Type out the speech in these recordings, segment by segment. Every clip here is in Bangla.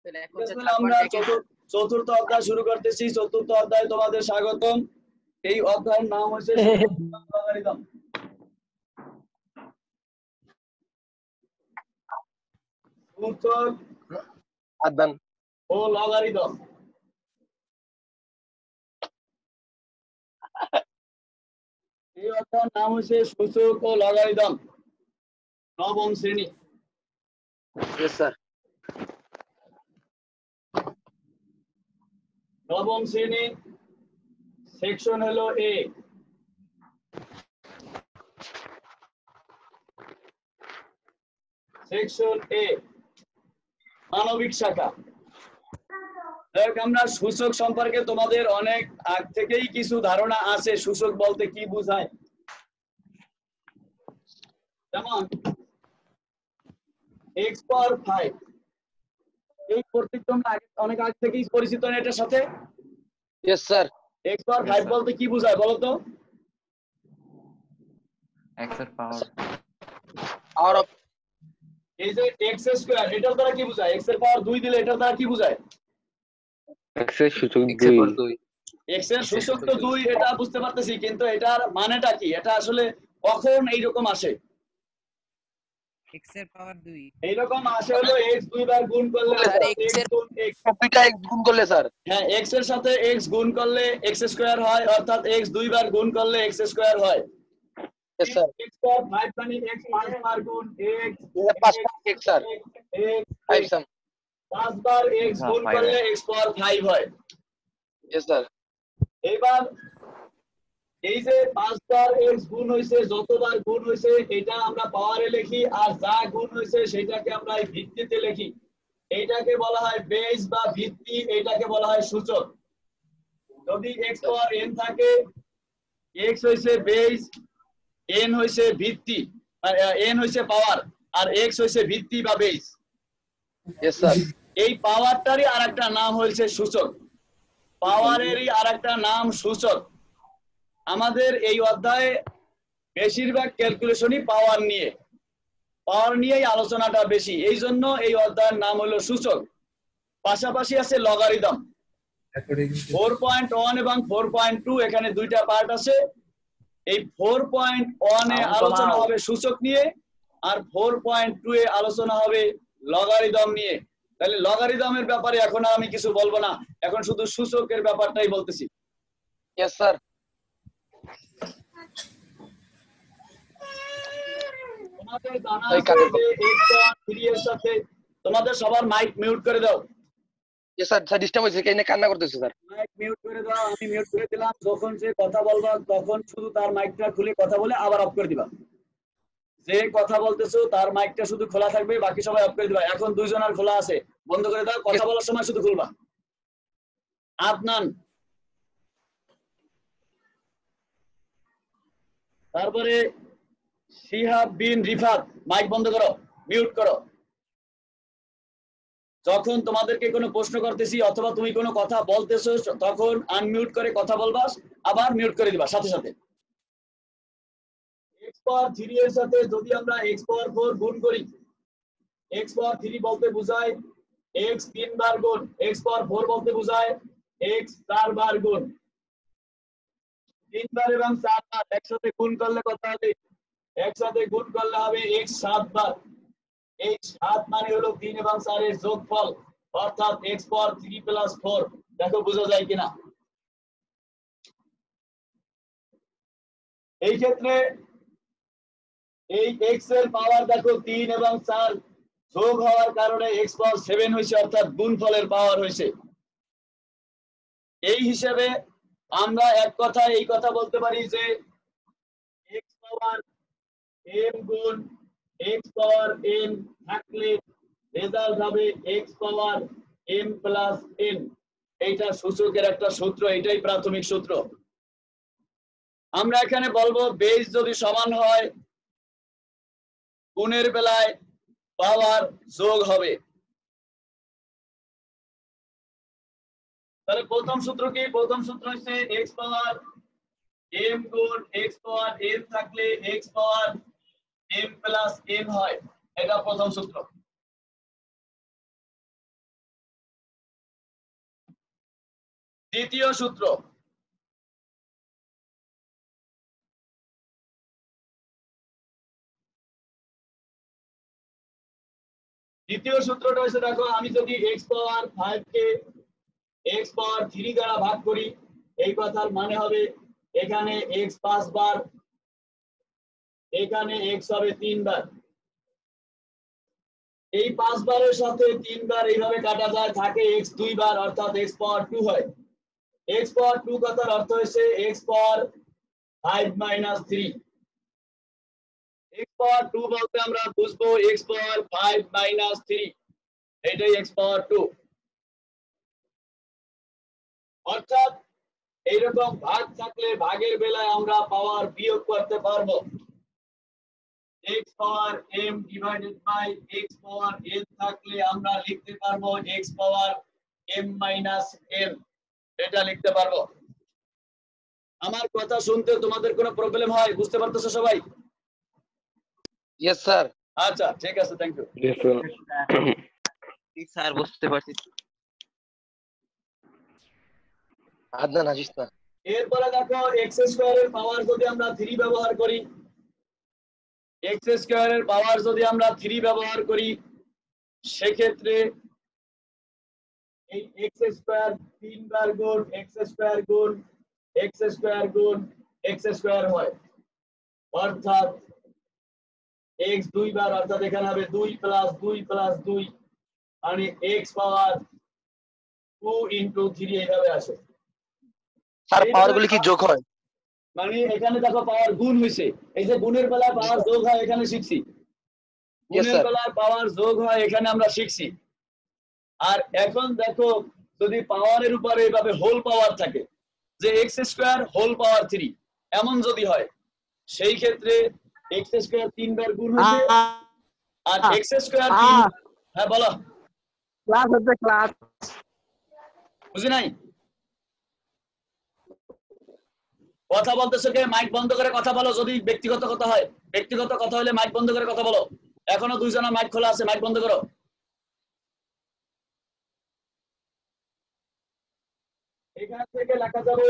আমরা চতুর্থ অধ্যায় শুরু করতেছি। চতুর্থ অধ্যায়ে তোমাদের স্বাগতম। এই অধ্যায়ের নাম হচ্ছে লগারিদম। সূচক ও লগারিদম। এই অধ্যায়ের নাম হচ্ছে সূচক ও লগারিদম, নবম শ্রেণী। নবম শ্রেণী, সেকশন হলো এ। সেকশন এ, মানবিক শাখা। আমরা সূচক সম্পর্কে তোমাদের অনেক আগ থেকেই কিছু ধারণা আছে। সূচক বলতে কি বোঝায়, যেমন x পাওয়ার 5, এই প্রতীক তোমরা অনেক আগ থেকেই পরিচিত না এটার সাথে? Yes sir. x পাওয়ার 5 বলতে কি বোঝায় বলো তো? x এর পাওয়ার পাওয়ার অফ, এই যে x স্কয়ার, এটার দ্বারা কি বোঝায়? x এর পাওয়ার 2 দিলে এটার দ্বারা কি বোঝায়? x এর সূচক x এর পাওয়ার 2। 2। x এর সূচক তো 2, এটা বুঝতে পারতেছি, কিন্তু এটার মানেটা কি? এটা আসলে কখন এইরকম আসে? x এর পাওয়ার 2 এইরকম আসে হলো x 2 বার গুণ করলে x গুণ x। কপিটা x গুণ করলে স্যার। হ্যাঁ, x এর সাথে x গুণ করলে x স্কয়ার হয়, অর্থাৎ x 2 বার গুণ করলে x স্কয়ার হয়। Yes sir. x পাওয়ার 5 মানে x 5 বার গুণ x, এটা 5 x স্যার। x 5 সাম। 5 বার x গুণ করলে x পাওয়ার 5 হয়। Yes sir. এবার এই যে 5 বার x গুণ হইছে, যতবার গুণ হইছে এটা আমরা পাওয়ারে লিখি, আর যা গুণ হইছে সেটাকে আমরা এই ভিত্তিতে লিখি। এইটাকে বলা হয় বেস বা ভিত্তি, এইটাকে বলা হয় সূচক। যদি x পাওয়ার n থাকে, x হইছে বেস, n হইছে ভিত্তি, n হইছে পাওয়ার, আর x হইছে ভিত্তি বা বেস। Yes sir. এই পাওয়ারটারই আরেকটা নাম হইছে সূচক। পাওয়ারেরই আরেকটা নাম সূচক। আমাদের এই অধ্যায়ে বেশিরভাগ ক্যালকুলেশনই পাওয়ার নিয়েই আলোচনাটা বেশি, এই জন্য এই অধ্যায়ের নাম হলো সূচক। পাশাপাশি আছে লগারিদম। 4.1 এবং 4.2, এখানে দুইটা পার্ট আছে। এই 4.1 এ আলোচনা হবে সূচক নিয়ে, আর 4.2 এ আলোচনা হবে লগারিদম নিয়ে। তাহলে লগারিদমের ব্যাপারে এখন আমি কিছু বলবো না, এখন শুধু সূচকের ব্যাপারটাই বলতেছি। Yes sir. তোমাদের জানা আছে যে x3 এর সাথে, তোমাদের সবার মাইক মিউট করে দাও। Yes sir. স্যার ডিস্টার্ব হইছে, কেন কান্না করতেছে স্যার? মাইক মিউট করে দাও, আমি মিউট করে দিলাম। যখন সে কথা বলবা তখন শুধু তার মাইকটা খুলে কথা বলে আবার অফ করে দিবা। যে কথা বলতেছো তার মাইকটা শুধু খোলা থাকবে, বাকি সবাই অফ করে দিবা। এখন দুইজনের খোলা আছে, বন্ধ করে দাও। কথা বলার সময় শুধু খুলবা। আদনান, তারপরে শিহাব বিন রিফাত, মাইক বন্ধ করো, মিউট করো। যখন তোমাদেরকে কোনো প্রশ্ন করতেছি অথবা তুমি কোনো কথা বলতেছো তখন আনমিউট করে কথা বলবা, আবার মিউট করে দিবা সাথে সাথে। x পাওয়ার 3 এর সাথে যদি আমরা x পাওয়ার 4 গুণ করি, x পাওয়ার 3 বলতে বোঝায় x 3 বার গুণ, x পাওয়ার 4 বলতে বোঝায় x 4 বার গুণ। 3 বার এবং 4 বার একসাথে গুণ করলে কত হবে? একসাথে গুণ করলে হবে x 7 বার। x 7 মানে হলো 3 এবং 4 এর যোগফল, অর্থাৎ x পাওয়ার 3 প্লাস 4। দেখো বোঝা যায় কিনা। এই ক্ষেত্রে এই x এর পাওয়ার দেখো 3 এবং 4 যোগ হওয়ার কারণে x পাওয়ার 7 হয়েছে, অর্থাৎ গুণফলের পাওয়ার হয়েছে। এই হিসেবে আমরা এক কথায় এই কথা বলতে পারি যে x পাওয়ার m গুণ x পাওয়ার n থাকলে রেজাল্ট হবে x power m plus n। এইটা সূচকের একটা সূত্র, এটাই প্রাথমিক সূত্র। আমরা এখানে বলবো বেস যদি সমান হয়, গুণের বেলায় পাওয়ার যোগ হবে। তাহলে প্রথম সূত্র কি? প্রথম সূত্র হচ্ছে x পাওয়ার m গুণ x পাওয়ার n থাকলে x power m plus n হয়, এটা প্রথম সূত্র। দ্বিতীয় সূত্র, দ্বিতীয় সূত্রটা হচ্ছে দেখো, আমি যদি x পাওয়ার 5 কে x পাওয়ার 3 দ্বারা ভাগ করি, এই কথার মানে হবে এখানে x 5 বার, এখানে x হবে 3 বার। এই 5 বারের সাথে 3 বার এইভাবে কাটা যায়, থাকে x 2 বার, অর্থাৎ x পাওয়ার 2 হয়। x পাওয়ার 2 কথার অর্থ হচ্ছে x পাওয়ার 5 মাইনাস 3। x পাওয়ার 2 বলতে আমরা বুঝবো x পাওয়ার 5 মাইনাস 3, এটাই x পাওয়ার 2। অর্থাৎ এইরকম ভাগ থাকলে ভাগের বেলায় আমরা পাওয়ার বিয়োগ করতে পারবো। x power m divided by x power n থাকলে আমরা লিখতে পারবো x power m minus n, এটা লিখতে পারবো। আমার কথা শুনতে তোমাদের কোনো প্রবলেম হয়? বুঝতে পারতেছো সবাই? Yes sir. আচ্ছা ঠিক আছে, thank you. Yes, sir. Sir বুঝতে পারছি। আদনান হাসিস না। এরপরে দেখো x স্কয়ারের পাওয়ার যদি আমরা 3 ব্যবহার করি, x স্কয়ারের পাওয়ার যদি আমরা 3 ব্যবহার করি, সেক্ষেত্রে এই x স্কয়ার 3 বার গুণ x স্কয়ার গুণ x স্কয়ার গুণ x স্কয়ার হয়, অর্থাৎ x 2 বার, অর্থাৎ এখানে হবে 2 প্লাস 2 প্লাস 2, মানে x পাওয়ার 2 ইনটু 3 এইভাবে আসে। স্যার পাওয়ার গুলি কি যোগ হয়? মানে এখানে দেখো পাওয়ার গুণ হইছে, এই যে গুণের বেলায় পাওয়ার যোগ হয় এখানে শিখছি, গুণের sir. বেলায় পাওয়ার যোগ হয় এখানে আমরা শিখছি। আর এখন দেখো যদি পাওয়ারের উপরে এইভাবে হোল পাওয়ার থাকে, যে এক্স স্কয়ার হোল পাওয়ার 3, এমন যদি হয়, সেই ক্ষেত্রে এক্স স্কয়ার 3 বার গুণ হইছে, আর এক্স স্কয়ার 3, হ্যাঁ বলো। ক্লাস হচ্ছে ক্লাস। বুঝি নাই? কথা বলতেছো কে? মাইক বন্ধ করে কথা বলো। যদি ব্যক্তিগত কথা হয়, ব্যক্তিগত কথা হলে মাইক বন্ধ করে কথা বলো। এখনো দুইজনের মাইক খোলা আছে, মাইক বন্ধ করো। এখান থেকে লেখা যাবে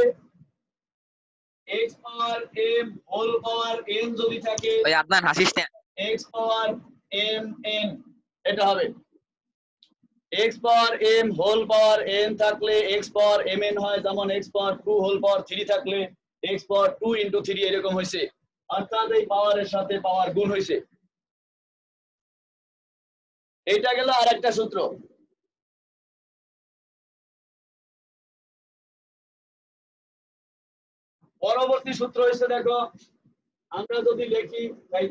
x পাওয়ার m হোল পাওয়ার n যদি থাকে, ওই আদনান হাসিস না। x পাওয়ার m n, এটা হবে x পাওয়ার m হোল পাওয়ার n থাকলে x পাওয়ার mn হয়, যেমন x পাওয়ার 2 হোল পাওয়ার 3 থাকলে x পাওয়ার 2 ইনটু 3 এরকম হইছে, অর্থাৎ এই পাওয়ারের সাথে পাওয়ার গুণ হইছে। এইটা গেল আরেকটা সূত্র। পরবর্তী সূত্র হইছে দেখো, আমরা যদি লিখি ভাই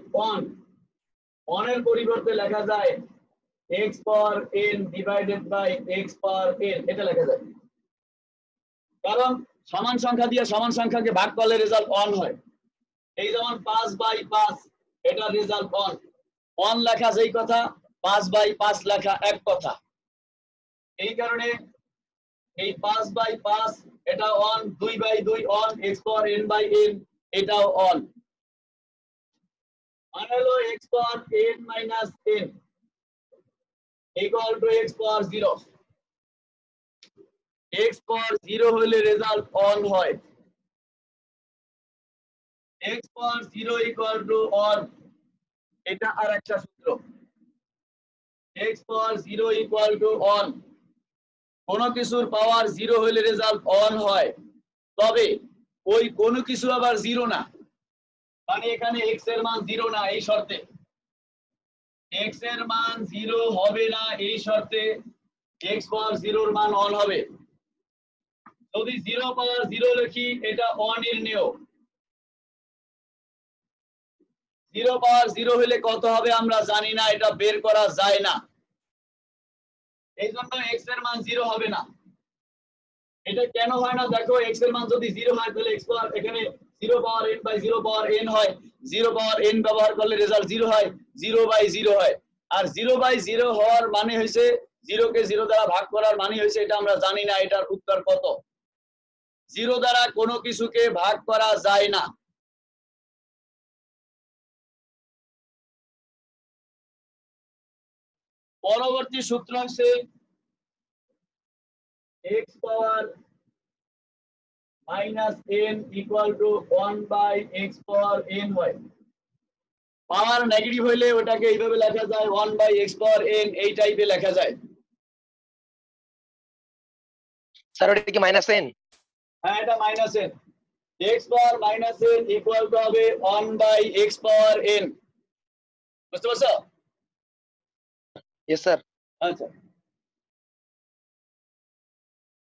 1 এর পরিবর্তে লেখা যায় x power n divided by x power n, এটা লেখা যায়। কারণ সমান সংখ্যা দিয়ে সমান সংখ্যাকে ভাগ করলে রেজাল্ট 1 হয়। এই যেমন 5 বাই 5, এটা রেজাল্ট 1। 1 লেখা যেই কথা, 5 বাই 5 লেখা এক কথা। এই কারণে এই 5 বাই 5 এটা 1, 2 by 2 1, x power n by n এটাও 1, মানে হলো x power n minus n equal to x power 0। x power 0 হলে রেজাল্ট 1 হয়। x পাওয়ার 0 ইকুয়াল টু 1, এটা আরেকটা সূত্র। x পাওয়ার 0 ইকুয়াল টু 1, কোন কিছুর পাওয়ার 0 হলে রেজাল্ট 1 হয়, তবে ওই কোন কিছু আবার 0 না, মানে এখানে x এর মান 0 না, এই শর্তে x এর মান 0 হবে না, এই শর্তে x পাওয়ার 0 এর মান 1 হবে। যদি 0 পাওয়ার 0 লিখি, এটা অনির্ণেয়। 0 পাওয়ার 0 হলে কত হবে আমরা জানি না, এটা বের করা যায় না, এই জন্য x এর মান 0 হবে না। এটা কেন হয় না দেখো, x এর মান যদি 0 হয় তাহলে x পাওয়ার এখানে 0 পাওয়ার n বাই 0 পাওয়ার n হয়, 0 পাওয়ার n ব্যবহার করলে রেজাল্ট 0 হয়, 0 বাই 0 হয়। আর 0 বাই 0 হওয়ার মানে হইছে 0 কে 0 দ্বারা ভাগ করার মানে হইছে, এটা আমরা জানি না এটার উত্তর কত। 0 দ্বারা কোনো কিছুকে ভাগ করা যায় না। পরবর্তী সূত্র হচ্ছে x power minus n equal to 1 by x power n হয়। পাওয়ার নেগেটিভ হইলে ওটাকে এইভাবে লেখা যায় 1 বাই x পাওয়ার n, এই টাইপে লেখা যায়। স্যার ওটা কি মাইনাস এন? হ্যাঁ, এটা মাইনাস n, x পাওয়ার মাইনাস n ইকুয়াল টু হবে 1 বাই x পাওয়ার n। বুঝতে পারছো? Yes sir. আচ্ছা,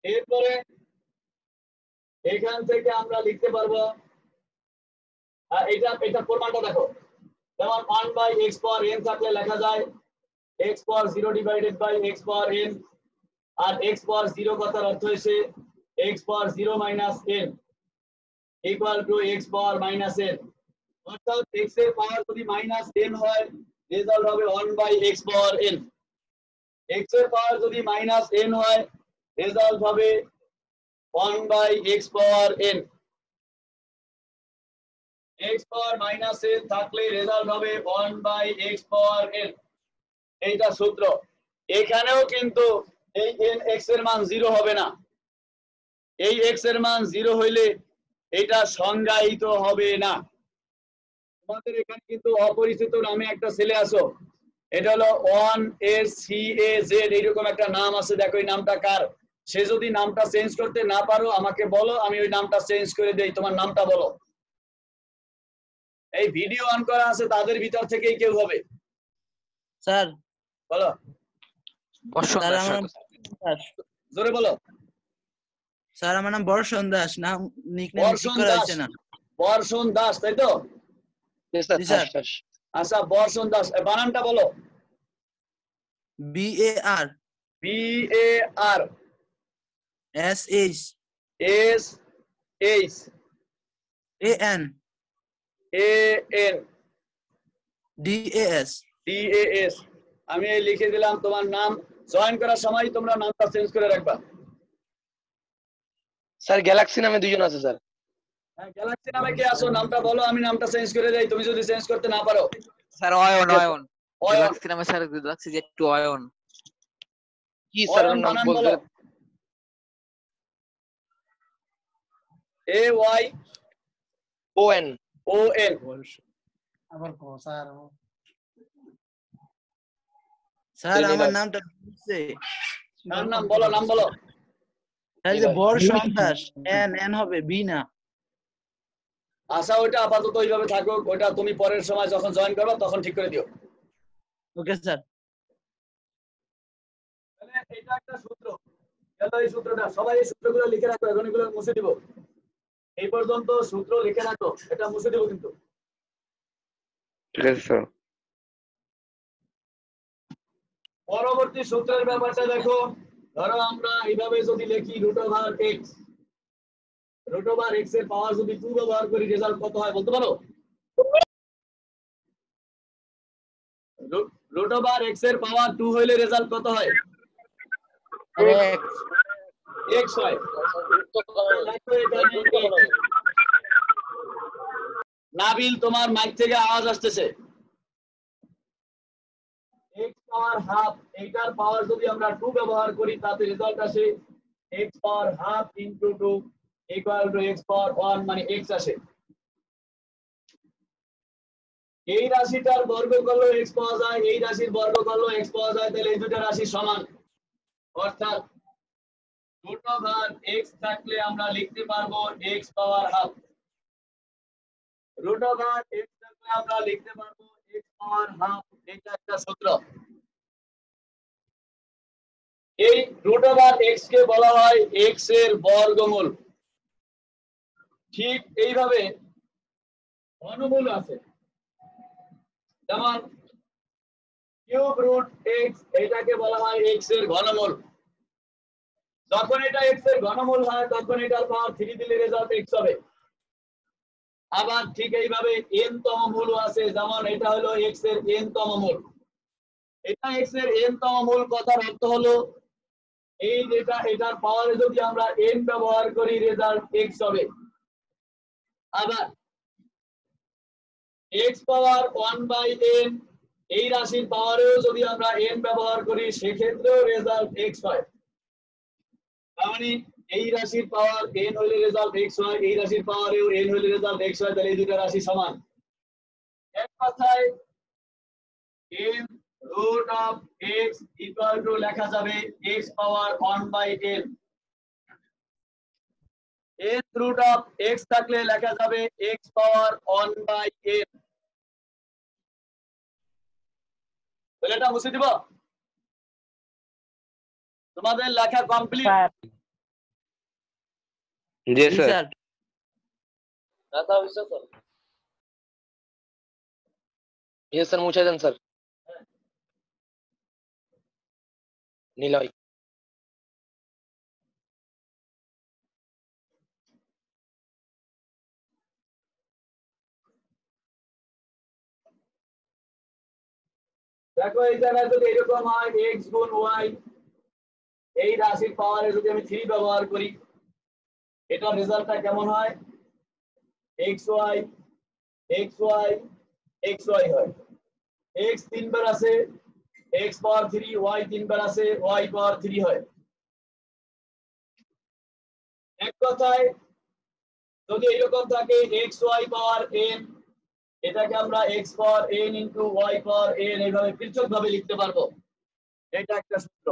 এরপরে এখান থেকে আমরা লিখতে পারবো, এটা প্রমাণটা দেখো, যেমন 1 বাই x পাওয়ার n থাকলে লেখা যায় x power 0 divided by x power n, আর x পাওয়ার 0 কথার অর্থ হচ্ছে x power 0 minus n equal to x power minus n। অর্থাৎ x এর পাওয়ার যদি মাইনাস n হয়, রেজাল্ট হবে 1 by x power n। x এর পাওয়ার যদি মাইনাস n হয়, রেজাল্ট হবে 1 by x power n। x power minus n থাকলে রেজাল্ট হবে 1 বাই x পাওয়ার n। এইটা সূত্র। এখানেও কিন্তু এই n x এর মান 0 হবে না। এই x এর মান 0 হইলে এটা সংজ্ঞায়িত হবে না। তোমাদের এখানে কিন্তু অপরিচিত নামে একটা ছেলে আছো, এটা হলো 1SCAZ, এইরকম একটা নাম আছে, দেখো এই নামটা কার? সে যদি নামটা চেঞ্জ করতে না পারো আমাকে বলো, আমি ওই নামটা চেঞ্জ করে দেই। তোমার নামটা বলো। এই ভিডিও অন করা আছে, তাদের ভিতর থেকেই কেউ হবে। স্যার বলো, বর্ষণ স্যার দাস। আমার নাম দাস। জোরে বলো। স্যার আমার নাম বর্ষণ দাস, নাম নিকনেম ঠিক বর্ষণ করা দাস। হয়েছে না। বর্ষণ দাস, তাই তো? Yes sir. জি স্যার। আচ্ছা, বর্ষণ দাস, বানানটা বলো। BAR BAR SH SH AN AN DAS। আমি এই লিখে দিলাম। তোমার নাম জয়েন করার সময় তোমরা নামটা চেঞ্জ করে রাখবা। স্যার গ্যালাক্সি নামে দুইজন আছে স্যার। হ্যাঁ, গ্যালাক্সি নামে কে আছো নামটা বলো, আমি নামটা চেঞ্জ করে দেই তুমি যদি চেঞ্জ করতে না পারো। স্যার অয়ন। অয়ন। গ্যালাক্সি নামে স্যার গ্যালাক্সি যে একটু অয়ন। কি স্যার অয়ন নাম বানান বলতে? বলো। AYON। আবার কো স্যার। স্যার আমার নামটা বুঝছে। নাম বলো, নাম বলো। স্যার যে বর্ষণ দাস, এন হবে বি না। আচ্ছা, ওইটা আপাতত ওইভাবে থাকুক, ওইটা তুমি পরের সময় যখন জয়েন করবে তখন ঠিক করে দিও। Okay sir. তাহলে এটা একটা সূত্র। গেল এই সূত্রটা, সবাই এই সূত্রগুলো লিখে রাখো, এখন এগুলো মুছে দিব। এই পর্যন্ত সূত্র লিখে রাখো, এটা মুছে দিব কিন্তু। ঠিক আছে স্যার। পরবর্তী সূত্রের ব্যাপারটা দেখো। ধরো আমরা এইভাবে যদি লিখি √x, √x এর পাওয়ার যদি 2 ব্যবহার করি, রেজাল্ট কত হয় বলতে পারো? √x এর পাওয়ার 2 হইলে রেজাল্ট কত হয়? x হয়। নাবিল, তোমার মাইক থেকে আওয়াজ আসতেছে। x পাওয়ার হাফ, এইটার পাওয়ার যদি আমরা 2 ব্যবহার করি তাতে রেজাল্ট আসে x power half into 2 equal to x পাওয়ার 1, মানে x আসে। এই রাশিটার বর্গ করলে x পাওয়া যায়, এই রাশির বর্গ করলে x পাওয়া যায়, তাহলে এই দুটো রাশি সমান। অর্থাৎ √x থাকলে আমরা লিখতে পারবো x পাওয়ার হাফ। √x থাকলে আমরা লিখতে পারবো x পাওয়ার হাফ। এটা একটা সূত্র। এই √x কে বলা হয় x এর বর্গমূল। ঠিক এইভাবে ঘনমূল আছে, যেমন কিউব রুট x, এটাকে বলা হয় x এর ঘনমূল। যখন এটা x এর ঘনমূল হয় তখন এটার পাওয়ার 3 দিলে রেজাল্ট x হবে। আবার ঠিক এইভাবে n তম মূল আছে, যেমন এটা হলো x এর n তম মূল। এটা x এর n তম মূল কথার অর্থ হলো এই যেটা, এটার পাওয়ারে যদি আমরা n ব্যবহার করি রেজাল্ট x হবে। আবার x পাওয়ার 1 বাই n, এই রাশির পাওয়ারেও যদি আমরা n ব্যবহার করি সেক্ষেত্রেও রেজাল্ট x হয়। মানে এই রাশির পাওয়ার n হইলে রেজাল্ট x হয়, এই রাশির পাওয়ারেও n হইলে রেজাল্ট x হয়, তাহলে এই দুটো রাশি সমান। এক কথায় n root of x equal to লেখা যাবে x power 1/n। n root of x থাকলে লেখা যাবে x পাওয়ার 1/n। তাহলে এটা মুছে দিব, তোমাদের লেখা কমপ্লিট। জি জি স্যার। স্যার। লেখা হয়েছে তো? ইয়েস স্যার, মুছে দেন স্যার। নিলয়। দেখো এই জায়গায় যদি এরকম হয় x গুণ y, এই রাশির পাওয়ারে যদি আমি 3 ব্যবহার করি, এটা রেজাল্টটা কেমন হয়? xy xy xy হয়। x 3 বার আছে, x পাওয়ার 3, y 3 বার আছে, y পাওয়ার 3 হয়। এক কথায় যদি এরকম থাকে xy পাওয়ার n, এটাকে আমরা x power n into y power n এইভাবে পৃথকভাবে লিখতে পারবো। এটা একটা সূত্র।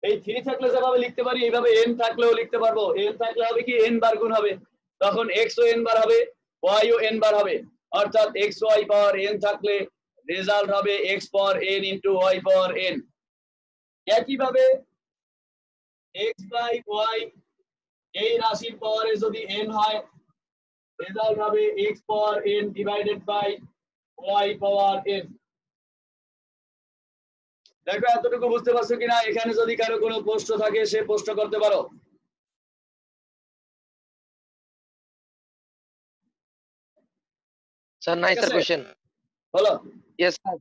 এই 3 থাকলে যেভাবে লিখতে পারি, এইভাবে n থাকলেও লিখতে পারবো। n থাকলে হবে কি n বার গুণ হবে, তখন x ও n বার হবে, y ও n বার হবে। অর্থাৎ xy পাওয়ার n থাকলে রেজাল্ট হবে x power n into y power n। একইভাবে x বাই y এই রাশির পাওয়ারে যদি n হয়, রেজাল্ট হবে x power n divided by y power n। দেখো এতটুকু বুঝতে পারছো কিনা? এখানে যদি কারো কোনো প্রশ্ন থাকে সে প্রশ্ন করতে পারো। স্যার নাই ঠিক স্যার আছে? কোশ্চেন। বলো। Yes sir.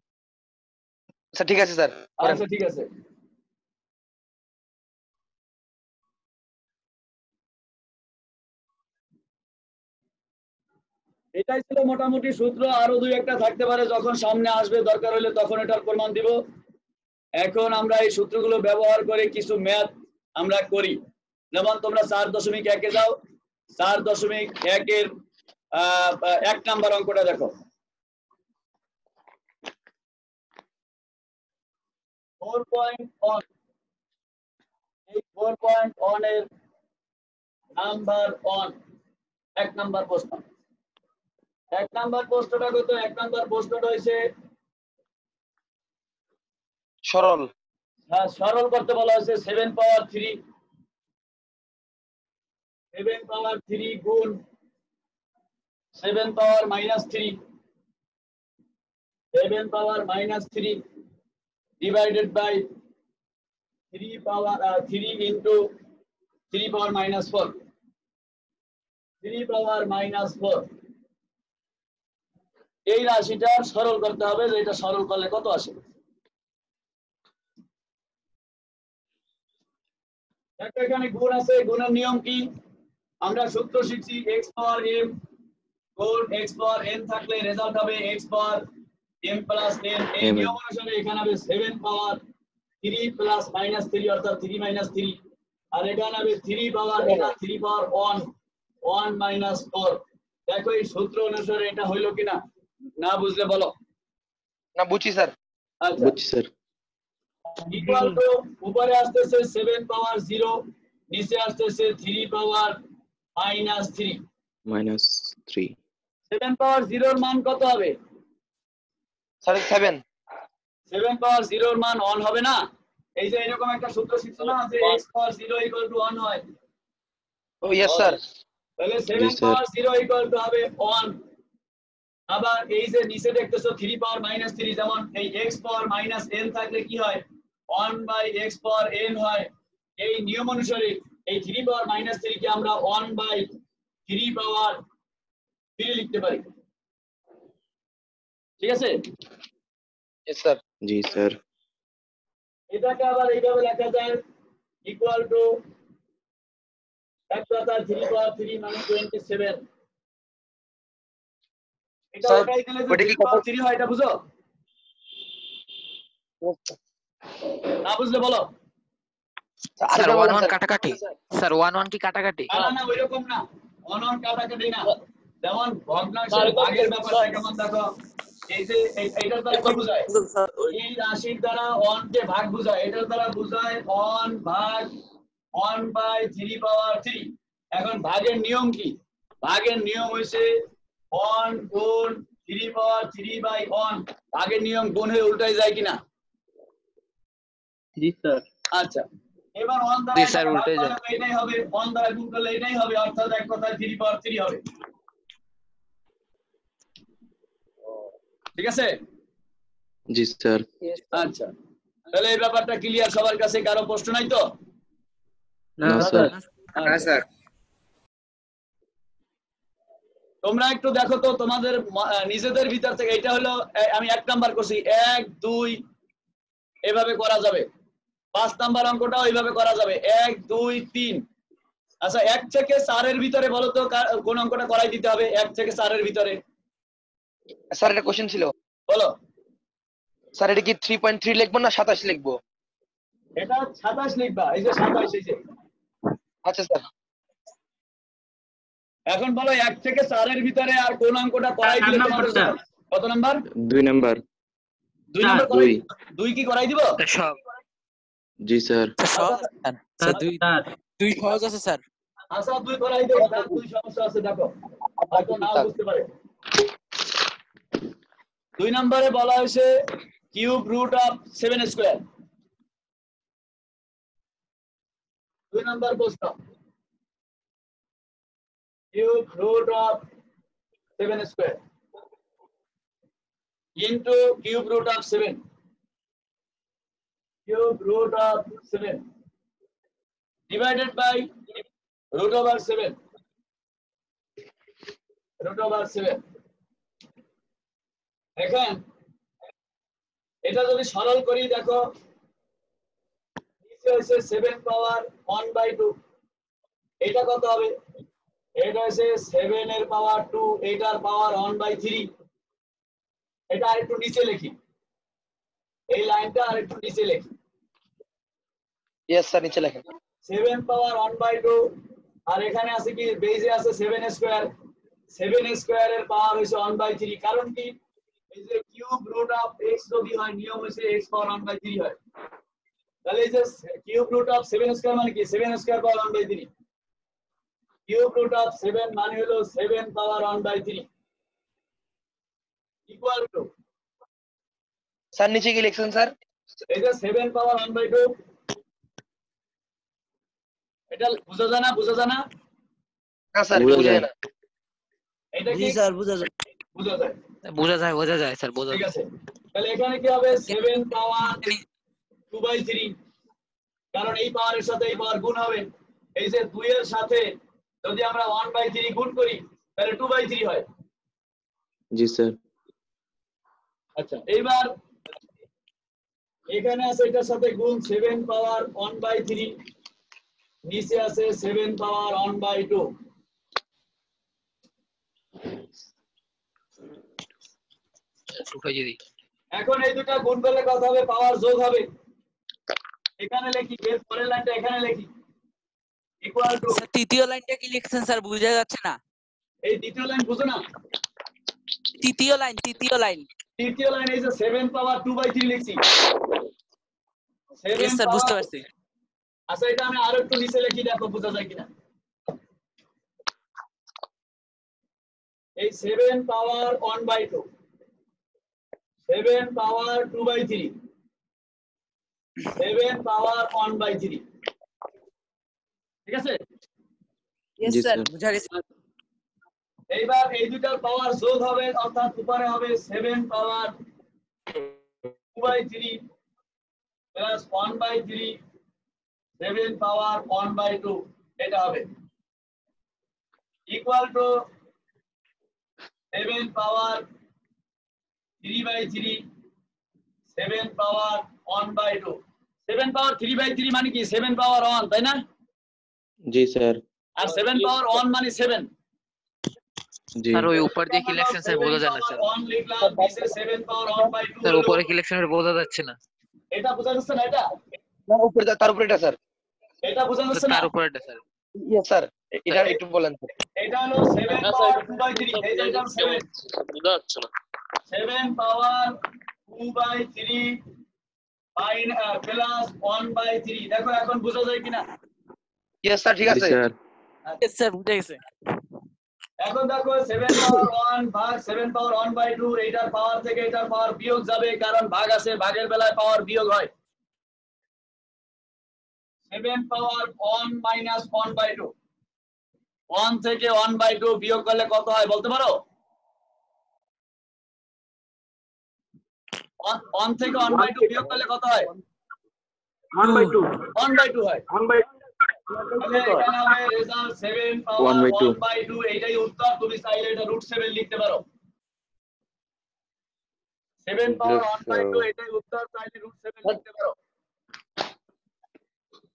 স্যার ঠিক আছে স্যার, করেন। আচ্ছা ঠিক আছে। এটাই ছিল মোটামুটি সূত্র, আরো দুই একটা থাকতে পারে, যখন সামনে আসবে দরকার হলে তখন এটার প্রমাণ দিব। এখন আমরা এই সূত্রগুলো ব্যবহার করে কিছু ম্যাথ আমরা করি। যেমন তোমরা 4.1 যাও, 4.1 এর 1 নাম্বার অঙ্কটা দেখো। 4.1, এই 4.1 এর নাম্বার 1, 1 নাম্বার প্রশ্ন। 1 নাম্বার প্রশ্নটা কত? 1 নাম্বার প্রশ্নটা হইছে সরল। হ্যাঁ, সরল করতে বলা হয়েছে 7 পাওয়ার 3, 7 পাওয়ার 3 গুণ 7 পাওয়ার -3, 7 পাওয়ার -3 ডিভাইডেড বাই 3 পাওয়ার 3 ইনটু 3 পাওয়ার -4, 3 পাওয়ার -4। এই রাশিটা সরল করতে হবে, যে এটা সরল করলে কত আসে। একটা এখানে গুণ আছে, গুণের নিয়ম কি? আমরা সূত্র শিখছি x পাওয়ার m গুণ x পাওয়ার n থাকলে রেজাল্ট হবে x power m plus n। এই নিয়ম অনুসারে এখানে হবে 7 পাওয়ার 3 প্লাস -3 অর্থাৎ 3 -3, আর এখানে হবে 3 পাওয়ার, এটা 3 পাওয়ার 1 -4। দেখো এই সূত্র অনুসারে এটা হইলো কিনা, না বুঝলে বলো। না বুঝছি স্যার। আচ্ছা, বুঝছি স্যার। ইকুয়াল টু উপরে আসতেছে 7 পাওয়ার 0, নিচে আসতেছে 3 পাওয়ার -3। -3। 7 পাওয়ার 0 এর মান কত হবে? স্যার 7। 7 পাওয়ার 0 এর মান 1 হবে না? এই যে এরকম একটা সূত্র শিখছো না, যে x পাওয়ার 0 ইকুয়াল টু 1 হয়। ও ইয়েস স্যার। তাহলে জি 7 স্যার। পাওয়ার 0 ইকুয়াল টু হবে 1। আবার এই যে নিচে দেখতেছো 3 পাওয়ার -3, যেমন এই x পাওয়ার -n থাকলে কি হয়? 1 বাই x পাওয়ার n হয়। এই নিয়ম অনুসারে এই 3 পাওয়ার -3 কে আমরা 1 বাই 3 পাওয়ার 3 লিখতে পারি। ঠিক আছে? Yes sir. জি স্যার। এটাকে আবার এইভাবে লেখা যায় ইকুয়াল টু এক কথা 3 পাওয়ার 3 মানে 27। এটা স্যার ওটাই দিলে যে ওটা কি 3 পাওয়ার 3 হয়, এটা বুঝো? না বুঝলে বলো। স্যার 1 1 কাটাকাটি স্যার 1 1 কি কাটাকাটি না না না ওইরকম না, অনন কাটাকাটি না। যেমন ভগ্নাংশের ভাগের ব্যাপারটা কেমন দেখো, এই যে এইটার দ্বারা কি বোঝায়, এই রাশির দ্বারা অন কে ভাগ বোঝায়, এটার দ্বারা বোঝায় অন ভাগ 1/3 পাওয়ার 3। এখন ভাগের নিয়ম কি? ভাগের নিয়ম হইছে 1 গুণ 3 পাওয়ার 3/1। ভাগের নিয়ম গুণ হয়ে উল্টাই যায় কিনা? জি স্যার। আচ্ছা, এবার 1 দ্বারা জি স্যার, ভাগ উল্টে যায়। করলে এটাই হবে, 1 দ্বারা গুণ করলে এটাই হবে, অর্থাৎ এক কথায় 3 পাওয়ার 3 হবে। ঠিক আছে? জি স্যার। আচ্ছা, তাহলে এই ব্যাপারটা ক্লিয়ার সবার কাছে? কারো প্রশ্ন নাই তো? না না স্যার। না স্যার। তোমরা একটু দেখো তো তোমাদের নিজেদের ভিতর থেকে, এটা হলো আমি 1 নাম্বার করছি, 1 2 এভাবে করা যাবে। 5 নাম্বার অঙ্কটাও এইভাবে করা যাবে, 1 2 3। আচ্ছা, 1 থেকে 4 এর ভিতরে বলো তো কোন অঙ্কটা করাই দিতে হবে 1 থেকে 4 এর ভিতরে? স্যার একটা কোশ্চেন ছিল, বলো। স্যার এটা কি 3.3 লিখবো না 27 লিখবো? এটা 27 লিখবা, এই যে 27, এই যে। আচ্ছা স্যার। এখন বলো 1 থেকে 4 এর ভিতরে আর কোন অঙ্কটা করাই দিলে তোমাদের জন্য? কত নাম্বার? 2 নাম্বার। 2 নাম্বার করাই? 2 কি করাই দিব? সব জি স্যার। সব স্যার 2 সহজ আছে স্যার। আচ্ছা, 2 করাই দেব, তার 2 সমস্যা আছে দেখো, হয়তো নাও বুঝতে পারে। 2 নম্বরে বলা হয়েছে কিউব রুট অফ 7 স্কয়ার। 2 নম্বর প্রশ্ন, cube root of 7 square into cube root of 7, cube root of 7 divided by root over 7, root over 7। এখন এটা যদি সরল করি দেখো, নিচে হচ্ছে 7 পাওয়ার 1/2, এটা কত হবে? এটা হচ্ছে 7 এর পাওয়ার 2, এটার পাওয়ার 1/3। এটা আরেকটু নিচে লিখি, এই লাইনটা আরেকটু নিচে লিখি। ইয়েস স্যার, নিচে লেখেন। 7 পাওয়ার 1/2, আর এখানে আছে কি বেজে আছে 7 স্কয়ার। 7 স্কয়ারের পাওয়ার হইছে 1/3। কারণ কি, এই যে কিউব রুট অফ x যদি হয়, নিয়ম হইছে x পাওয়ার 1/3 হয়। তাহলে এই যে কিউব রুট অফ 7 স্কয়ার মানে কি 7 square power 1/3। Cube root of 7 মানে হলো 7 পাওয়ার 1/3 ইকুয়াল টু, স্যার নিচে কি লিখছেন স্যার? এই যে 7 পাওয়ার 1/2, এটা বুঝা যায় না? বুঝা যায় না? না স্যার, বোঝা বুঝে যায়। না। এটা জি কি স্যার, বুঝা যায়। বুঝা যায়? বোঝা যায় স্যার, বোঝা ঠিক যায়। আছে, তাহলে এখানে কি হবে 7 পাওয়ার 2/3, কারণ এই পাওয়ারের সাথে এই পাওয়ার গুণ হবে। এই যে 2 এর সাথে যদি আমরা 1/3 গুণ করি তাহলে 2/3 হয়। জি স্যার। আচ্ছা, এইবার এখানে আছে এটার সাথে গুণ 7 পাওয়ার 1/3, নিচে আছে 7 পাওয়ার 1/2। উঠাই যদি এখন এই দুটো গুণ করলে কত হবে? পাওয়ার যোগ হবে। এখানে লিখি, এর পরের লাইনটা এখানে লিখি, ইকুয়াল টু, স্যার তৃতীয় লাইনটা কি লিখছেন স্যার? বোঝা যাচ্ছে না। এই দ্বিতীয় লাইন বুঝো না? তৃতীয় লাইন তৃতীয় লাইন এই যে 7 পাওয়ার 2/3 লিখছি, 7 স্যার বুঝতে পাওয়ার। পারছি। আচ্ছা, এটা আমি আরো একটু নিচে লিখি, দেখো বোঝা যায় কিনা। এই 7 পাওয়ার 1/2, 7 পাওয়ার 2/3, 7 পাওয়ার 1/3। ঠিক আছে? ইয়েস জি স্যার, স্যার। বুঝা গেছে। এইবার এই দুটার পাওয়ার যোগ হবে, অর্থাৎ উপরে হবে 7 পাওয়ার 2/3 প্লাস 1/3, 7 পাওয়ার 1/2, এটা হবে ইকুয়াল টু 7 পাওয়ার 3/3, 7 পাওয়ার 1/2। 7 পাওয়ার 3/3 মানে কি 7 পাওয়ার 1, তাই না? জি স্যার। আর 7 পাওয়ার 1 মানে 7। জি স্যার ওই উপর দিয়ে কি লিখছেন স্যার? বোঝা যায় না স্যার। 1 লিখলাম, নিচে 7 পাওয়ার 1/2 স্যার হলো। উপরে কি লিখছেন বোঝা যাচ্ছে না। এটা বোঝা যাচ্ছে না? এটা না, উপরে তার উপরে এটা স্যার। এটা বোঝা যাচ্ছে না? কার উপরে এটা স্যার? ইয়েস স্যার, এটা একটু বলেন স্যার। এটা হলো 7 পাওয়ার 2/3, এই যে এটা 7 বোঝা যাচ্ছে না। 7 পাওয়ার 2/3 প্লাস 1/3। দেখো এখন বোঝা যায় কিনা? ইয়েস স্যার, ঠিক জি আছে। স্যার স্যার বুঝে গেছে। এখন দেখো 7 পাওয়ার 1 ভাগ 7 পাওয়ার 1/2, এইটার পাওয়ার থেকে এটার পাওয়ার বিয়োগ যাবে, কারণ ভাগ আছে, ভাগের বেলায় পাওয়ার বিয়োগ হয়। 7 পাওয়ার 1 মাইনাস 1/2, 1 থেকে 1/2 বিয়োগ করলে কত হয় বলতে পারো? 1 থেকে 1/2 বিয়োগ করলে কত হয়? 1/2 1/2 হয়। 1/2 তাহলে এখানে হবে রেজাল্ট 7 পাওয়ার 1/2, এইটাই উত্তর। তুমি চাইলে এটা √7 লিখতে পারো। 7 পাওয়ার 1/2 এটাই উত্তর, চাইলে √7 লিখতে পারো।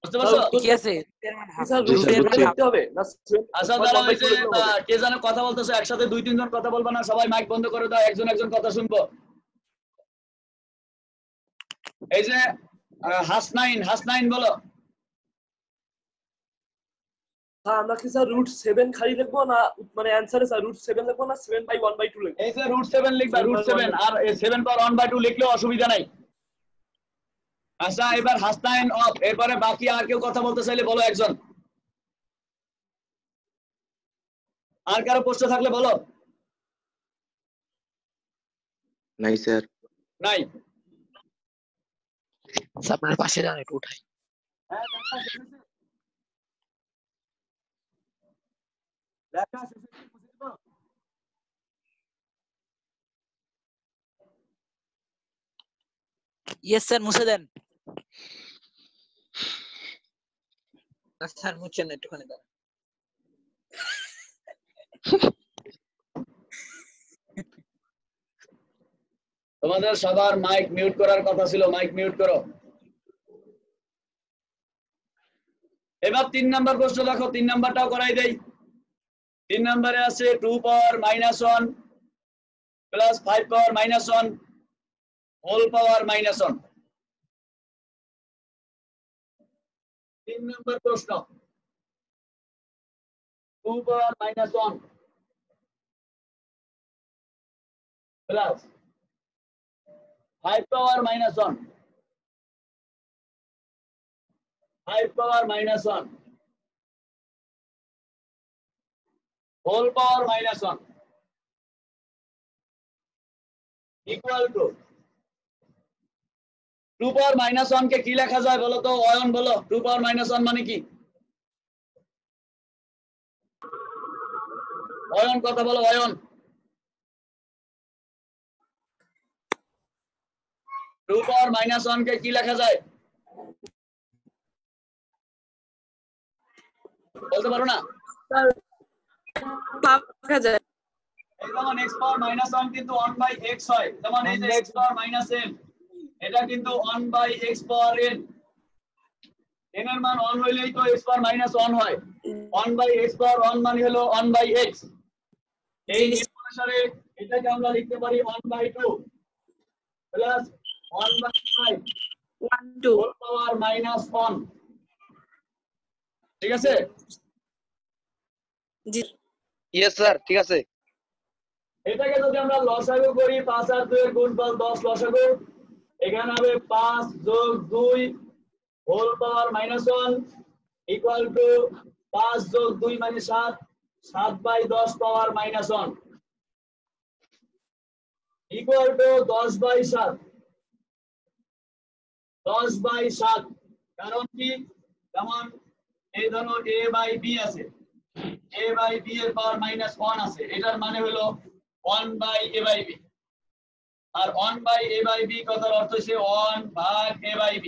বুঝতে পারছো? কি আছে? স্যার জি স্যার, বুঝছি। লিখতে হবে না? আচ্ছা তারা ওই যে কে যেন কথা বলতেছে, একসাথে 2-3 জন কথা বলবো না, সবাই মাইক বন্ধ করে দাও, একজন একজন কথা শুনবো। এই যে হাসনাইন বলো। হ্যাঁ, আমরা কি স্যার √7 খালি লিখবো না, মানে অ্যানসারে স্যার √7 লিখবো না 7/1/2 লিখবো? এই যে √7 লিখবা, √7, আর 7 পাওয়ার 1/2 লিখলেও অসুবিধা নাই। আচ্ছা এবার হাসনাইন অফ, এরপরে বাকি আর কেউ কথা বলতে চাইলে বলো একজন। আর কারো প্রশ্ন থাকলে বলো। নাই স্যার। নাই? স্যার আপনার পাশে যান, একটু উঠাই। হ্যাঁ, লেখা শেষ হয়েছে, বুঝে দিবো? ইয়েস স্যার, মুছে দেন। স্যার মুছেন না, একটুখানি দাঁড়ান। তোমাদের সবার মাইক মিউট করার কথা ছিল, মাইক মিউট করো। এবার 3 নাম্বার প্রশ্ন দেখো, 3 নাম্বারটাও করাই দেই। 3 নম্বরে আছে 2 power -1 plus 5 power -1 whole power -1। 3 নম্বর প্রশ্ন, 2 power -1 plus 5 power -1, 5 power -1 whole power -1 equal to 2 power -1 কে কি লেখা যায় বলো তো? অয়ন বলো, 2 পাওয়ার -1 মানে কি? অয়ন কথা বলো, অয়ন। 2 পাওয়ার -1 কে কি লেখা যায় বলতে পারো না? দেখা যায় এই যেমন x পাওয়ার -1 কিন্তু 1/x হয়, যেমন এই যে x পাওয়ার -n, এটা কিন্তু 1/x পাওয়ার n। n এর মান 1 হইলেই তো x পাওয়ার -1 হয়। 1/x পাওয়ার 1 মানে হলো 1/x। এই নিয়ম অনুসারে এটাকে আমরা লিখতে পারি 1/2 প্লাস 1/5 1 2 হোল পাওয়ার -1। ঠিক আছে? জি ইয়েস স্যার, ঠিক আছে। এটাকে যদি আমরা লসাগু করি, 5 আর 2 এর গুণফল 10 লসাগু, এখানে হবে 5 যোগ 2 হোল পাওয়ার -1 ইকুয়াল টু 5 যোগ 2 মানে 7, 7/10 পাওয়ার -1 ইকুয়াল টু 10/7, 10/7। কারণ কি, যেমন এই ধরো a/b আছে, a/b এর পাওয়ার -1 আছে, এটার মানে হলো 1/a/b, আর 1/a/b কথার অর্থ হচ্ছে 1 ভাগ a/b।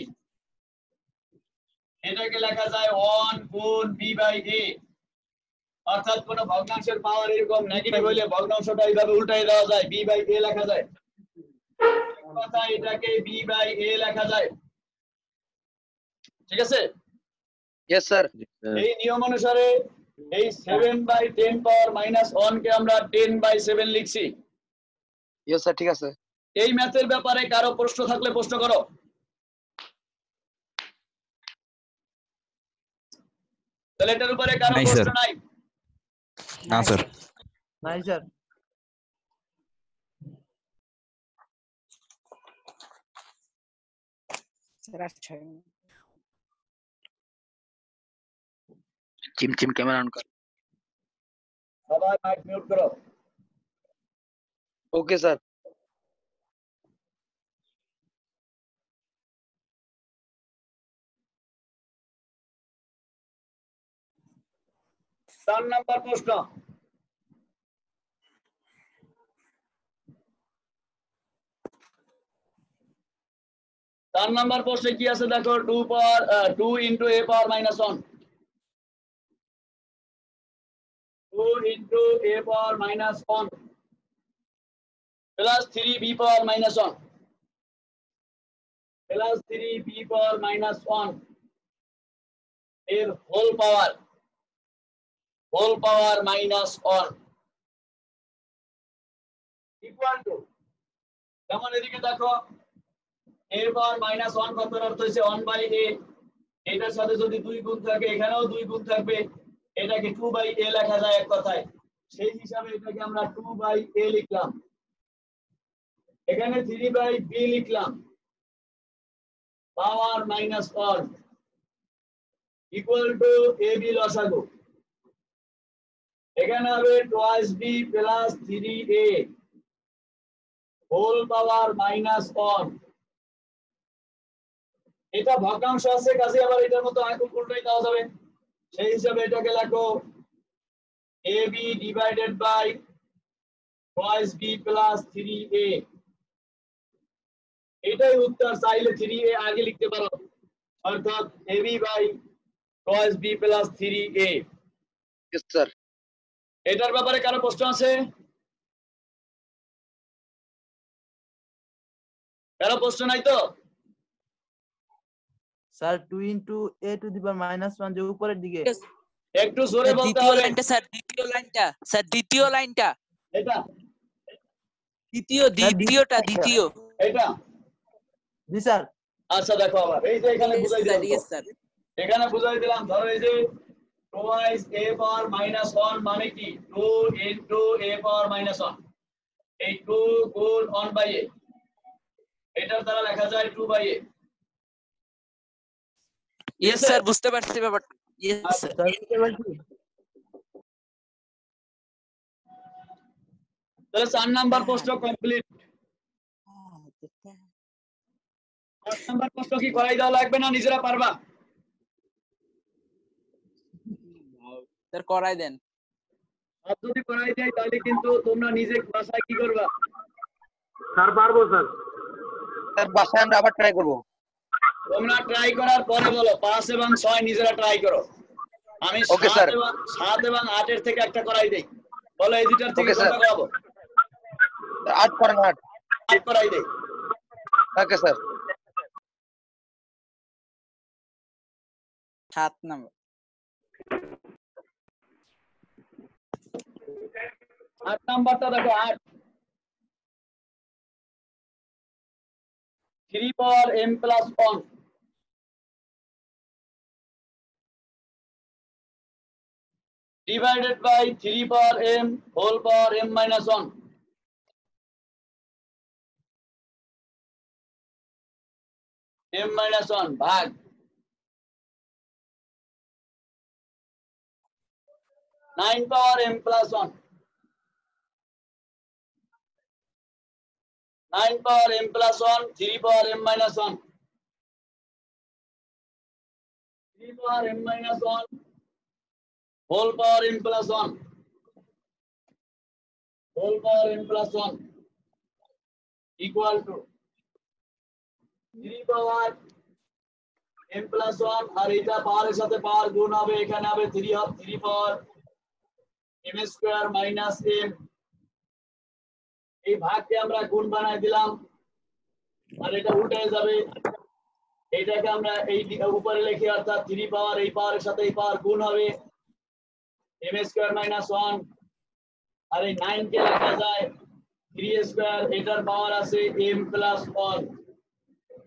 এটাকে লেখা যায় 1 গুণ b/a, অর্থাৎ কোন ভগ্নাংশের পাওয়ার এরকম নেগেটিভ হইলে ভগ্নাংশটা এইভাবে উল্টাই দেওয়া যায়, b/a লেখা যায়। কথা এটাকে b/a লেখা যায়। ঠিক আছে? Yes sir. জি স্যার। এই নিয়ম অনুসারে এই 7/10 পাওয়ার -1 কে আমরা 10/7 লিখছি। ইয়েস স্যার, ঠিক আছে। এই ম্যাথের ব্যাপারে কারো প্রশ্ন থাকলে প্রশ্ন করো। তাহলে এটার উপরে কারো নাই, প্রশ্ন স্যার। নাই? না স্যার। নাই স্যার। চিমচিম ক্যামেরা অন কর। সবাই মাইক মিউট করো। Okay sir. চার নাম্বার প্রশ্ন। চার নাম্বার প্রশ্নে কি আছে দেখো, 2 into a power minus 1, 2 into a power minus 1 plus 3b power minus 1 plus 3b power minus 1 এর whole power minus 1 equal to, যেমন এদিকে দেখো a power minus 1 কত অর্থ হচ্ছে 1 by a, এটার সাথে যদি 2 গুণ থাকে এখানেও 2 গুণ থাকবে, এটাকে 2 by a লেখা যায় এক কথায়, সেই হিসাবে এটাকে আমরা 2 by a লিখলাম, এখানে 3 by b লিখলাম, power minus 1 equal to ab লসাগু, এখানে হবে twice b plus 3a whole power minus 1, এটা ভগ্নাংশ আছে কাজে আবার এটার মতো উল্টাই দেওয়া যাবে, সেই হিসাবে এটাকে লেখো ab divided by twice b plus 3a, এটাই উত্তর, চাইলে 3a আগে লিখতে পারো, অর্থাৎ ab by twice b plus 3a। Yes sir. এটার ব্যাপারে কারো প্রশ্ন আছে? কারো প্রশ্ন নাই তো? Sir 2 into a to the power minus 1 যে উপরের দিকে। একটু জোরে বলতে দ্বিতীয় হবে। লাইনটা স্যার, দ্বিতীয় লাইনটা স্যার, দ্বিতীয় লাইনটা, এটা দ্বিতীয়। এটা জি স্যার। আচ্ছা দেখো আবার এই যে এখানে বুঝাই দিলাম, ইয়েস স্যার। এখানে বুঝাই দিলাম, ধরো এই যে twice a power minus 1 মানে কি 2 into a power minus 1, এই 2 গুণ 1 by a, এটার দ্বারা লেখা যায় 2 by a। ইয়েস স্যার, বুঝতে পারছি ব্যাপারটা। Yes sir. স্যার বুঝতে পারছি। তাহলে 4 নাম্বার প্রশ্ন কমপ্লিট। 4 নাম্বার প্রশ্ন কি করাই দেওয়া লাগবে না নিজেরা পারবা? স্যার করাই দেন। আর যদি করাই দেয় তাহলে কিন্তু তোমরা নিজে বাসায় কি করবা? স্যার পারবো স্যার। স্যার বাসায় আমরা আবার ট্রাই করব। তোমরা ট্রাই করার পরে বলো 5 এবং 6 নিজেরা ট্রাই করো, আমি ওকে স্যার। 7 এবং 8 এর থেকে একটা করাই দেই, বলো এই দুটার থেকে ওকে স্যার। কোনটা করাবো? 8 করেন 8। 8 করাই দেই। Okay sir. 7 নাম্বার। 8 নাম্বারটা দেখো, 8 3 power m plus 1 divided by 3 power m whole power m minus 1, m minus 1 ভাগ 9 power m plus 1, 9 power m plus 1 3 power m minus 1, 3 power m minus 1 whole power m plus 1, whole power m plus 1 equal to 3 power m plus 1 আর এটা পাওয়ারের সাথে পাওয়ার গুণ হবে, এখানে হবে 3 power m square minus m, এই ভাগকে আমরা গুণ বানাই দিলাম আর এটা উল্টে যাবে, এইটাকে আমরা এই উপরে লিখি, অর্থাৎ 3 পাওয়ার এই পাওয়ারের সাথে এই পাওয়ার গুণ হবে m square minus 1 আর এই 9 কে লেখা যায় 3 স্কয়ার, এটার পাওয়ার আছে m plus 1।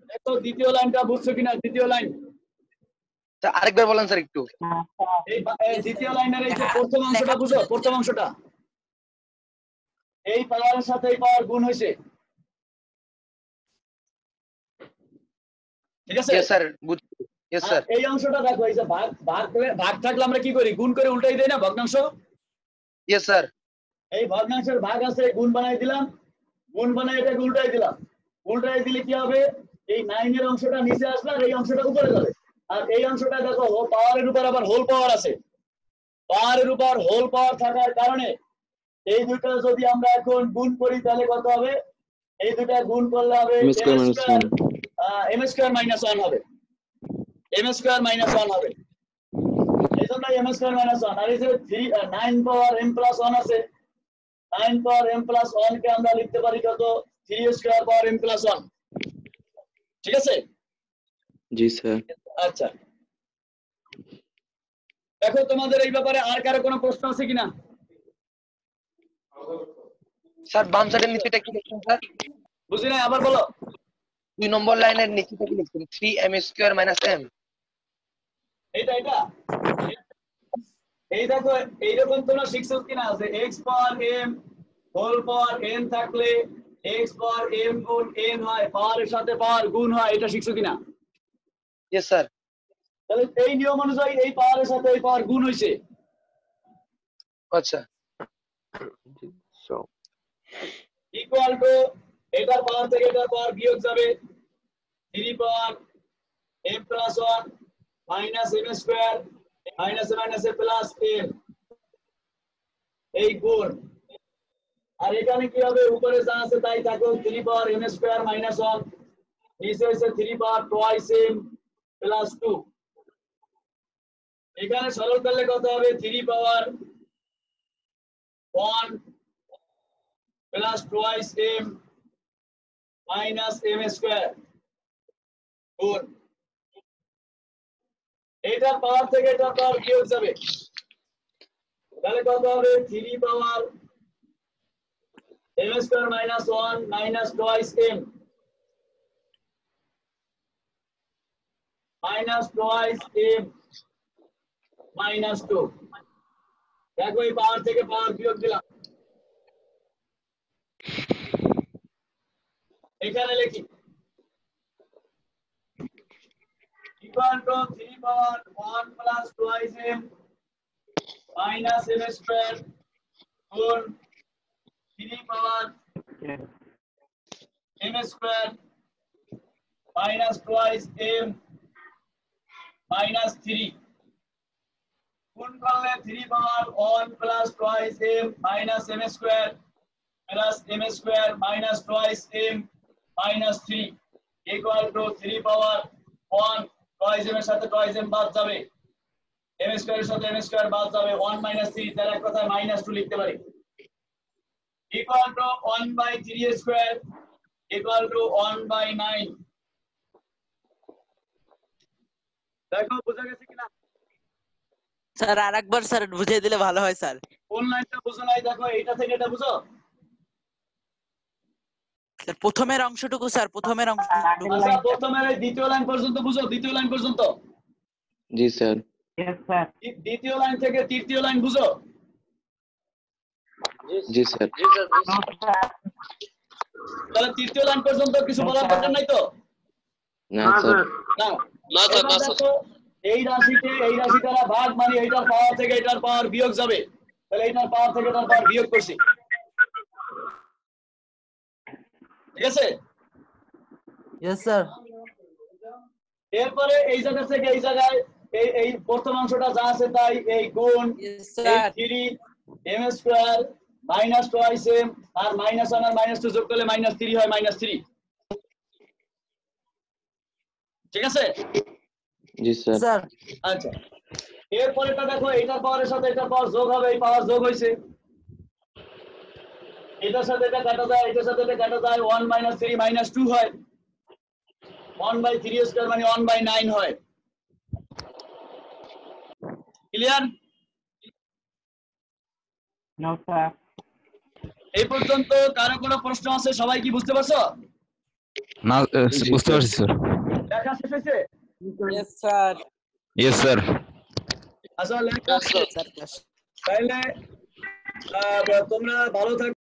দেখো দ্বিতীয় লাইনটা বুঝছো কিনা? দ্বিতীয় লাইন স্যার আরেকবার বলেন স্যার একটু। এই দ্বিতীয় লাইনের এই যে প্রথম অংশটা বুঝো, প্রথম অংশটা এই পাওয়ারের সাথে এই পাওয়ার গুণ হয়েছে, ঠিক আছে? Yes sir, yes sir. এই অংশটা দেখো, এই যে ভাগ থাকলে আমরা কি করি, গুণ করে উল্টাই দেই না ভগ্নাংশ? Yes sir. এই ভগ্নাংশের ভাগ আছে, গুণ বানাই দিলাম, গুণ বানাই এটাকে উল্টাই দিলাম, উল্টাই দিলে কি হবে, এই 9 এর অংশটা নিচে আসবে আর এই অংশটা উপরে যাবে। আর এই অংশটা দেখো পাওয়ারের উপর আবার হোল পাওয়ার আছে, পাওয়ারের উপর হোল পাওয়ার থাকার কারণে এই দুটো যদি আমরা এখন গুণ করি তাহলে কত হবে, এই দুটো গুণ করলে হবে M square minus 1 m square minus 1 হবে, m স্কয়ার মাইনাস 1 হবে। এই জন্য m স্কয়ার মাইনাস 1। আর এই যে 9 পাওয়ার m প্লাস 1 আছে, 9 পাওয়ার m প্লাস 1 কে আমরা লিখতে পারি কত, 3 স্কয়ার পাওয়ার m প্লাস 1, ঠিক আছে? জি স্যার। আচ্ছা, দেখো তোমাদের এই ব্যাপারে আর কারো কোনো প্রশ্ন আছে কিনা? স্যার বাম সাইডের নিচেটা কি লিখছেন স্যার? বুঝি না, আবার বলো। 2 নম্বর লাইনের নিচেটা কি লিখছেন? 3m square minus m। এটা এই দেখো এইরকম তোমরা শিখছো কিনা যে x পাওয়ার m হোল পাওয়ার n থাকলে x পাওয়ার m গুণ n হয়, পাওয়ারের সাথে পাওয়ার গুণ হয়, এটা শিখছো কিনা? Yes sir. তাহলে এই নিয়ম অনুযায়ী এই পাওয়ারের সাথে এই পাওয়ার গুণ হইছে, আচ্ছা। ইকুয়াল টু এটার পাওয়ার থেকে এটার পাওয়ার বিয়োগ যাবে, 3 পাওয়ার m plus 1 minus m square minus minus plus m, এই গুণ। আর এখানে কি হবে, উপরে যা আছে তাই থাকো, 3 পাওয়ার m স্কয়ার মাইনাস 1, নিচে হইছে 3 পাওয়ার টুয়াইস m প্লাস 2। এখানে সরল করলে কত হবে, 3 পাওয়ার 1 plus twice m minus m square গুণ, এটার পাওয়ার থেকে এটার পাওয়ার বিয়োগ যাবে, তাহলে কত হবে, 3 পাওয়ার m square minus 1 minus twice m minus twice m minus 2। দেখো এই পাওয়ার থেকে পাওয়ার বিয়োগ দিলাম, এখানে লিখি equal to 3 power 1 plus twice m minus m square গুণ 3 পাওয়ার m square minus twice m minus 3 গুণ করলে 3 পাওয়ার 1 plus twice m minus m square plus m square minus twice m minus 3 equal to 3 power 1 twice m এর সাথে টুয়াইস m বাদ যাবে, m স্কয়ারের সাথে m স্কয়ার বাদ যাবে, 1 মাইনাস 3, তার এক কথায় মাইনাস 2 লিখতে পারি, equal to 1 by 3 square equal to 1 by 9। দেখো বুঝা গেছে কিনা? স্যার আরেকবার স্যার বুঝিয়ে দিলে ভালো হয় স্যার। কোন লাইনটা বুঝো নাই, দেখো এইটা থেকে এটা বুঝো। স্যার প্রথমের অংশটুকু স্যার, প্রথমের অংশটুকু। আচ্ছা, প্রথমের এই দ্বিতীয় লাইন পর্যন্ত বুঝো, দ্বিতীয় লাইন পর্যন্ত। জি স্যার। দ্বিতীয় লাইন থেকে তৃতীয় লাইন বুঝো। জি স্যার। তাহলে তৃতীয় লাইন পর্যন্ত কিছু বলার দরকার নাই তো? না স্যার। না এবার দেখো, এই রাশি দ্বারা ভাগ, মানে এইটার পাওয়ার থেকে এটার পাওয়ার বিয়োগ যাবে, তাহলে এইটার পাওয়ার থেকে এটার পাওয়ার বিয়োগ করছি, ঠিক আছে? Yes, sir. এরপরে এই জায়গা থেকে এই জায়গায় এই প্রথম অংশটা যা আছে তাই, এই গুণ Yes, sir. 3 m square minus twice m আর মাইনাস 1 আর মাইনাস 2 যোগ করলে মাইনাস 3 হয়, মাইনাস 3, ঠিক আছে? জি স্যার। Sir. আচ্ছা, এরপরেটা দেখো, এইটার পাওয়ারের সাথে এটার পাওয়ার যোগ হবে, এই পাওয়ার যোগ হইছে, এটার সাথে এটা কাটা যায়, এটার সাথে এটা কাটা যায়, 1 মাইনাস 3 মাইনাস 2 হয়, 1 বাই 3 স্কয়ার মানে 1 বাই 9 হয়। ক্লিয়ার? No, sir. এই পর্যন্ত কারো কোনো প্রশ্ন আছে? সবাই কি বুঝতে পারছো? না বুঝতে পারছি স্যার। দেখা শেষ হয়েছে? Yes, sir. Yes, sir. আচ্ছা লেখা আছে। Sir pass. তাইলে তোমরা ভালো থাকো।